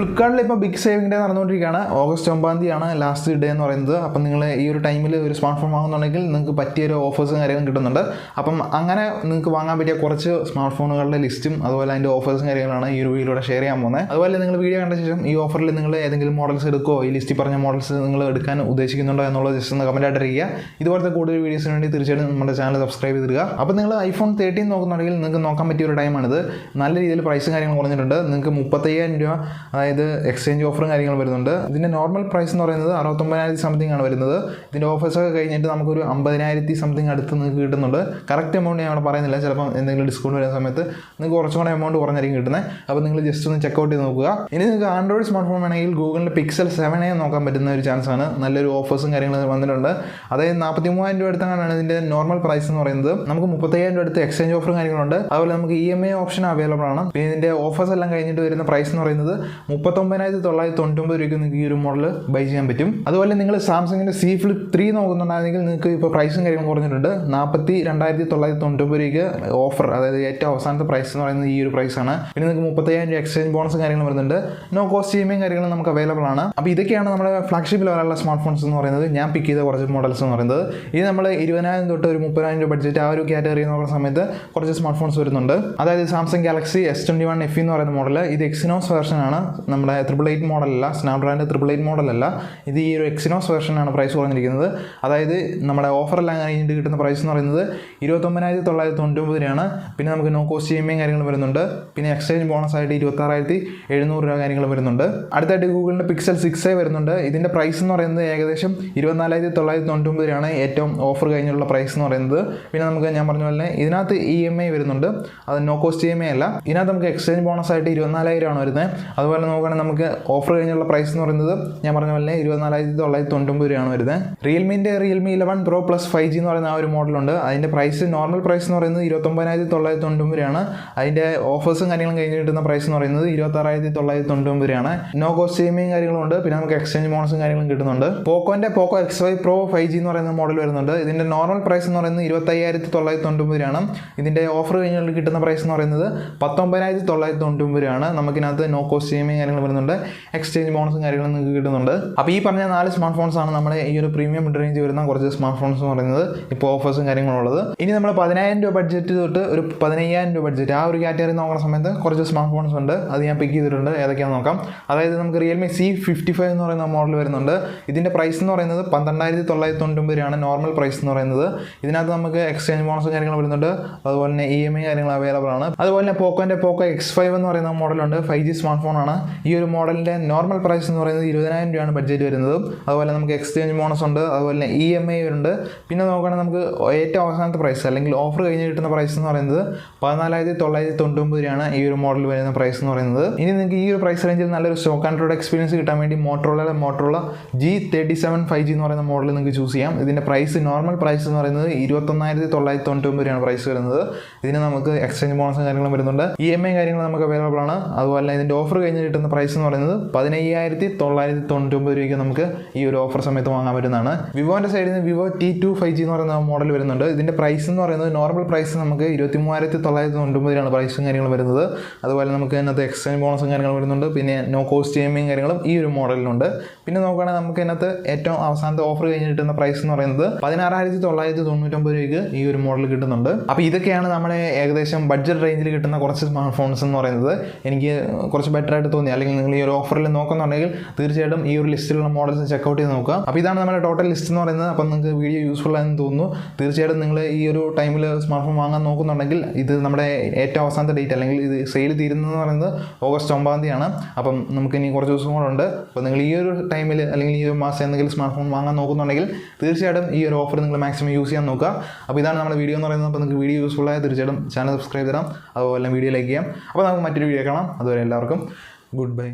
ഫ്ലിപ്കാർട്ടിൽ ഇപ്പോൾ big saving day നടന്നുകൊണ്ടിരിക്കുകയാണ്. ഓഗസ്റ്റ് 9 ലാസ്റ്റ് ഡേ എന്ന് പറയുന്നത്. അപ്പം നിങ്ങൾ ഈ ഒരു ടൈമിൽ ഒരു സ്മാർട്ട് ഫോൺ വാങ്ങുന്നുണ്ടെങ്കിൽ നിങ്ങൾക്ക് പറ്റിയൊരു ഓഫേഴ്സും കാര്യങ്ങളും കിട്ടുന്നുണ്ട്. അപ്പം അങ്ങനെ നിങ്ങൾക്ക് വാങ്ങാൻ പറ്റിയ കുറച്ച് സ്മാർട്ട് ഫോണുകളുടെ ലിസ്റ്റും അതുപോലെ അതിൻ്റെ ഓഫേഴ്സും കാര്യങ്ങളാണ് ഈ ഒരു വീഡിയോയിലൂടെ ഷെയർ ചെയ്യാൻ പോകുന്നത്. അതുപോലെ നിങ്ങൾ വീഡിയോ കണ്ട ശേഷം ഈ ഓഫറിൽ നിങ്ങൾ ഏതെങ്കിലും മോഡൽസ് എടുക്കുമോ, ഈ ലിസ്റ്റിൽ പറഞ്ഞ മോഡൽസ് നിങ്ങൾ എടുക്കാൻ ഉദ്ദേശിക്കുന്നുണ്ടോ എന്നുള്ളത് ജസ്റ്റ് ഒന്ന് കമൻറ്റായിട്ട് അറിയിക്കുക. ഇതുപോലത്തെ കൂടുതൽ വീഡിയോസിന് വേണ്ടി തീർച്ചയായിട്ടും നമ്മുടെ ചാനൽ സബ്സ്ക്രൈബ് ചെയ്തിടുക. അപ്പോൾ നിങ്ങൾ iPhone 13 നോക്കുന്നുണ്ടെങ്കിൽ നിങ്ങൾക്ക് നോക്കാൻ പറ്റിയ ഒരു ടൈമാണിത്. നല്ല രീതിയിൽ പ്രൈസും കാര്യങ്ങൾ കുറഞ്ഞിട്ടുണ്ട്. നിങ്ങൾക്ക് 35,000 രൂപ അതായത് എക്സ്ചേഞ്ച് ഓഫറും കാര്യങ്ങളും വരുന്നുണ്ട്. ഇതിൻ്റെ നോർമൽ പ്രൈസ് എന്ന് പറയുന്നത് 69,000 സംതിങ് ആണ് വരുന്നത്. ഇതിൻ്റെ ഓഫേഴ്സൊക്കെ കഴിഞ്ഞിട്ട് നമുക്കൊരു 50,000 സംതിങ് അടുത്ത് നിങ്ങൾക്ക് കിട്ടുന്നുണ്ട്. കറക്റ്റ് എമൗണ്ട് ഞാൻ അവിടെ പറയുന്നില്ല, ചിലപ്പോൾ എന്തെങ്കിലും ഡിസ്കൗണ്ട് വരുന്ന സമയത്ത് നിങ്ങൾക്ക് കുറച്ചും കൂടെ എമൗണ്ട് കുറഞ്ഞായിരിക്കും കിട്ടുന്നത്. അപ്പോൾ നിങ്ങൾ ജസ്റ്റ് ഒന്ന് ചെക്കൗട്ട് ചെയ്ത് നോക്കുക. ഇനി നിങ്ങൾക്ക് ആൻഡ്രോയിഡ് സ്മാർട്ട് ഫോൺ വേണമെങ്കിൽ ഗൂഗിളിൻ്റെ Pixel 7a നോക്കാൻ പറ്റുന്ന ഒരു ചാൻസാണ്. നല്ലൊരു ഓഫേഴ്സും കാര്യങ്ങളും വന്നിട്ടുണ്ട്. അതായത് 43,000 രൂപ അടുത്താണ് ഇതിൻ്റെ നോർമൽ പ്രൈസ് എന്ന് പറയുന്നത്. നമുക്ക് 35,000 രൂപ അടുത്ത് എക്സ്ചേഞ്ച് ഓഫറും കാര്യങ്ങളുണ്ട്. അതുപോലെ നമുക്ക് EMI ഓപ്ഷൻ അവൈലബിൾ ആണ്. പിന്നെ ഇതിൻ്റെ ഓഫേഴ്സ് എല്ലാം കഴിഞ്ഞിട്ട് വരുന്ന പ്രൈസ് എന്ന് പറയുന്നത് 39,999 രൂപയ്ക്ക് നിങ്ങൾക്ക് ഈ ഒരു മോഡൽ ബൈ ചെയ്യാൻ പറ്റും. അതുപോലെ നിങ്ങൾ സാംസങ്ങിൻ്റെ C Flip 3 നോക്കുന്നുണ്ടെങ്കിൽ നിങ്ങൾക്ക് ഇപ്പോൾ പ്രൈസും കാര്യങ്ങളും കുറഞ്ഞിട്ടുണ്ട്. 42,999 രൂപയ്ക്ക് ഓഫർ, അതായത് ഏറ്റവും അവസാനത്തെ പ്രൈസ് എന്ന് പറയുന്നത് ഈ ഒരു പ്രൈസാണ്. പിന്നെ നിങ്ങൾക്ക് 35,000 രൂപ എക്സ്ചേഞ്ച് ബോണസും കാര്യങ്ങളും വരുന്നുണ്ട്. നോ കോസ്റ്റ് EMI കാര്യങ്ങളും നമുക്ക് അവൈലബിൾ ആണ്. അപ്പോൾ ഇതൊക്കെയാണ് നമ്മുടെ ഫ്ലാഗ്ഷിപ്പ് ലെവലുള്ള സ്മാർട്ട് ഫോൺസ് എന്ന് പറയുന്നത്. ഞാൻ പിക്ക് ചെയ്ത കുറച്ച് മോഡൽസ് എന്ന് പറയുന്നത്. ഇത് നമ്മൾ 20,000 തൊട്ട് ഒരു 30,000 രൂപ ബഡ്ജറ്റ് ആ ഒരു കാറ്റഗറി നോക്കുന്ന സമയത്ത് കുറച്ച് സ്മാർട്ട് ഫോൺസ് വരുന്നുണ്ട്. അതായത് സാംസങ് ഗാലക്സി S21 FE എന്ന് പറയുന്ന മോഡൽ. ഇത് എക്സിനോസ് വെർഷനാണ്, നമ്മുടെ 888 മോഡലല്ല, സ്നാപ്ഡ്രാഗണിൻ്റെ 888 മോഡലല്ല. ഇത് ഈ ഒരു എക്സിനോസ് വെർഷനാണ് പ്രൈസ് കുറഞ്ഞിരിക്കുന്നത്. അതായത് നമ്മുടെ ഓഫറെല്ലാം കഴിഞ്ഞിട്ട് കിട്ടുന്ന പ്രൈസ് എന്ന് പറയുന്നത് 29,999 രൂപയാണ്. പിന്നെ നമുക്ക് നോ കോസ്റ്റ് EMI കാര്യങ്ങൾ വരുന്നുണ്ട്. പിന്നെ എക്സ്ചേഞ്ച് ബോണസ് ആയിട്ട് 26,700 രൂപ കാര്യങ്ങൾ വരുന്നുണ്ട്. അടുത്തായിട്ട് ഗൂഗിളിൻ്റെ Pixel 6a വരുന്നുണ്ട്. ഇതിൻ്റെ പ്രൈസ് എന്ന് പറയുന്നത് ഏകദേശം 24,999 രൂപയാണ് ഏറ്റവും ഓഫർ കഴിഞ്ഞുള്ള പ്രൈസ് എന്ന് പറയുന്നത്. പിന്നെ നമുക്ക് ഞാൻ പറഞ്ഞ പോലെ ഇതിനകത്ത് EMI വരുന്നുണ്ട്, അത് നോ കോസ്റ്റ് EMI അല്ല. ഇതിനകത്ത് നമുക്ക് എക്സ്ചേഞ്ച് ബോണസ് ആയിട്ട് 24,000 ആണ് വരുന്നത്. അതുപോലെ നോക്കുകയാണെങ്കിൽ നമുക്ക് ഓഫർ കഴിഞ്ഞുള്ള പ്രൈസ് എന്ന് പറയുന്നത് ഞാൻ പറഞ്ഞ പോലെ 24,999 രൂപയാണ് വരുന്നത്. റിയൽമിൻ്റെ Realme 11 Pro Plus 5G എന്ന് പറയുന്ന ആ ഒരു മോഡലുണ്ട്. അതിൻ്റെ പ്രൈസ് നോർമൽ പ്രൈസ് എന്ന് പറയുന്നത് 29,999 രൂപയാണ്. അതിൻ്റെ ഓഫേഴ്സും കാര്യങ്ങളും കഴിഞ്ഞ് കിട്ടുന്ന പ്രൈസ് എന്ന് പറയുന്നത് 26,999 രൂപയാണ്. നോ കോസ്റ്റ് EMI കാര്യങ്ങളും ഉണ്ട്. പിന്നെ നമുക്ക് എക്സ്ചേഞ്ച് ബോണസും കാര്യങ്ങളും കിട്ടുന്നുണ്ട്. പോക്കോൻ്റെ POCO X5 Pro 5G എന്ന് പറയുന്ന മോഡൽ വരുന്നുണ്ട്. ഇതിൻ്റെ നോർമൽ പ്രൈസ് എന്ന് പറയുന്നത് 25,999 രൂപയാണ്. ഇതിൻ്റെ ഓഫർ കഴിഞ്ഞ് കിട്ടുന്ന പ്രൈസ് എന്ന് പറയുന്നത് 19,999 രൂപയാണ്. നമുക്കിനകത്ത് നോ കോസ്റ്റ് EMI കാര്യങ്ങൾ വരുന്നുണ്ട്, എക്സ്ചേഞ്ച് ബോണസും കാര്യങ്ങളും നിങ്ങൾക്ക് കിട്ടുന്നുണ്ട്. അപ്പോൾ ഈ പറഞ്ഞ 4 സ്മാർട്ട് ഫോൺസ് ആണ് നമ്മുടെ ഈ ഒരു പ്രീമിയം മിഡ് റേഞ്ച് വരുന്ന കുറച്ച് സ്മാർട്ട് ഫോൺസ് എന്ന് പറയുന്നത് ഇപ്പോൾ ഓഫേഴ്സും കാര്യങ്ങളുള്ളത്. ഇനി നമ്മൾ 10,000 രൂപ ബഡ്ജറ്റ് തൊട്ട് ഒരു 15,000 രൂപ ബഡ്ജറ്റ് ആ ഒരു കാറ്റഗറി നോക്കുന്ന സമയത്ത് കുറച്ച് സ്മാർട്ട് ഫോൺസ് ഉണ്ട്. അത് ഞാൻ പിക്ക് ചെയ്തിട്ടുണ്ട്, ഏതൊക്കെയാണെന്ന് നോക്കാം. അതായത് നമുക്ക് Realme C55 എന്ന് പറയുന്ന മോഡൽ വരുന്നുണ്ട്. ഇതിൻ്റെ പ്രൈസ് എന്ന് പറയുന്നത് 12,999 രൂപയാണ് നോർമൽ പ്രൈസ് എന്ന് പറയുന്നത്. ഇതിനകത്ത് നമുക്ക് എക്സ്ചേഞ്ച് ബോണസും കാര്യങ്ങൾ വരുന്നുണ്ട്. അതുപോലെ തന്നെ EMI കാര്യങ്ങൾ അവൈലബിൾ ആണ്. അതുപോലെ തന്നെ പോക്കോൻ്റെ POCO X5 എന്ന് പറയുന്ന മോഡലുണ്ട്. 5G സ്മാർട്ട് ഫോണാണ്. ഈ ഒരു മോഡലിൻ്റെ നോർമൽ പ്രൈസ് എന്ന് പറയുന്നത് 20,000 രൂപയാണ് ബഡ്ജറ്റ് വരുന്നത്. അതുപോലെ നമുക്ക് എക്സ്ചേഞ്ച് ബോണസ് ഉണ്ട്, അതുപോലെ തന്നെ EMI ഉണ്ട്. പിന്നെ നോക്കുകയാണെങ്കിൽ നമുക്ക് ഏറ്റവും അവസാനത്തെ പ്രൈസ് അല്ലെങ്കിൽ ഓഫർ കഴിഞ്ഞ് കിട്ടുന്ന പ്രൈസ് എന്ന് പറയുന്നത് 14,999 രൂപയാണ് ഈ ഒരു മോഡൽ വരുന്ന പ്രൈസ് എന്ന് പറയുന്നത്. ഇനി നിങ്ങൾക്ക് ഈ ഒരു പ്രൈസ് റേഞ്ചിൽ നല്ലൊരു സ്റ്റോക്ക് ആൻഡ്രോയിഡ് എക്സ്പീരിയൻസ് കിട്ടാൻ വേണ്ടി മോട്ടോറോള G37 5G എന്ന് പറയുന്ന മോഡൽ നിങ്ങൾക്ക് ചൂസ് ചെയ്യാം. ഇതിൻ്റെ പ്രൈസ് നോർമൽ പ്രൈസ് എന്ന് പറയുന്നത് 21,999 രൂപയാണ് പ്രൈസ് വരുന്നത്. ഇതിന് നമുക്ക് എക്സ്ചേഞ്ച് ബോണസും കാര്യങ്ങളും വരുന്നുണ്ട്, EMI കാര്യങ്ങൾ നമുക്ക് അവൈലബിൾ ആണ്. അതുപോലെ ഇതിൻ്റെ ഓഫർ കഴിഞ്ഞ് കിട്ടുന്ന പ്രൈസ് എന്ന് പറയുന്നത് 15,999 രൂപയ്ക്ക് നമുക്ക് ഈ ഒരു ഓഫർ സമയത്ത് വാങ്ങാൻ പറ്റുന്നതാണ്. വിവോൻ്റെ സൈഡിൽ നിന്ന് വിവോ T2 5G എന്ന് പറയുന്ന മോഡൽ വരുന്നുണ്ട്. ഇതിൻ്റെ പ്രൈസ് എന്ന് പറയുന്നത് നോർമൽ പ്രൈസ് നമുക്ക് 23,999 രൂപയാണ് പ്രൈസും കാര്യങ്ങളും വരുന്നത്. അതുപോലെ നമുക്ക് അതിനകത്ത് എക്സ്ചേഞ്ച് ബോണസും കാര്യങ്ങളും വരുന്നുണ്ട്. പിന്നെ നോ കോസ്റ്റ് EMI കാര്യങ്ങളും ഈ ഒരു മോഡലിലുണ്ട്. പിന്നെ നോക്കുകയാണെങ്കിൽ നമുക്ക് ഇതിനകത്ത് ഏറ്റവും അവസാനത്തെ ഓഫർ കഴിഞ്ഞ് കിട്ടുന്ന പ്രൈസ് എന്ന് പറയുന്നത് 16,999 രൂപയ്ക്ക് ഈ ഒരു മോഡൽ കിട്ടുന്നുണ്ട്. അപ്പോൾ ഇതൊക്കെയാണ് നമ്മുടെ ഏകദേശം ബഡ്ജറ്റ് റേഞ്ചിൽ കിട്ടുന്ന കുറച്ച് സ്മാർട്ട് ഫോൺസ് എന്ന് പറയുന്നത്. എനിക്ക് കുറച്ച് ബെറ്റർ ആയിട്ട് തോന്നി, അല്ലെങ്കിൽ നിങ്ങൾ ഈ ഒരു ഓഫറിൽ നോക്കുന്നുണ്ടെങ്കിൽ തീർച്ചയായിട്ടും ഈ ഒരു ലിസ്റ്റിലുള്ള മോഡൽസ് ചെക്കൗട്ട് ചെയ്ത് നോക്കുക. അപ്പോൾ ഇതാണ് നമ്മുടെ ടോട്ടൽ ലിസ്റ്റ് എന്ന് പറയുന്നത്. അപ്പോൾ നിങ്ങൾക്ക് വീഡിയോ യൂസ്ഫുൾ ആയെന്ന് തോന്നുന്നു. തീർച്ചയായിട്ടും നിങ്ങൾ ഈ ഒരു ടൈമിൽ സ്മാർട്ട് ഫോൺ വാങ്ങാൻ നോക്കുന്നുണ്ടെങ്കിൽ ഇത് നമ്മുടെ ഏറ്റവും അവസാനത്തെ ഡേറ്റ് അല്ലെങ്കിൽ ഇത് സെയിൽ തീരുന്നതെന്ന് പറയുന്നത് ഓഗസ്റ്റ് 9 അപ്പം നമുക്ക് ഇനി കുറച്ച് ദിവസം കൂടെ ഉണ്ട്. അപ്പോൾ നിങ്ങൾ ഈ ഒരു ടൈമിൽ അല്ലെങ്കിൽ ഈ ഒരു മാസം എന്തെങ്കിലും സ്മാർട്ട് ഫോൺ വാങ്ങാൻ നോക്കുന്നുണ്ടെങ്കിൽ തീർച്ചയായിട്ടും ഈ ഒരു ഓഫർ നിങ്ങൾ മാക്സിമം യൂസ് ചെയ്യാൻ നോക്കുക. അപ്പോൾ ഇതാണ് നമ്മുടെ വീഡിയോ എന്ന് പറയുന്നത്. അപ്പോൾ നിങ്ങൾക്ക് വീഡിയോ യൂസ്ഫുൾ ആയ തീർച്ചയായിട്ടും ചാനൽ സബ്സ്ക്രൈബ് ചെയ്യാം, അതുപോലെ വീഡിയോ ലൈക്ക് ചെയ്യാം. അപ്പോൾ നമുക്ക് മറ്റൊരു വീഡിയോ കാണാം. അതുവരെ എല്ലാവർക്കും ഗുഡ് ബൈ.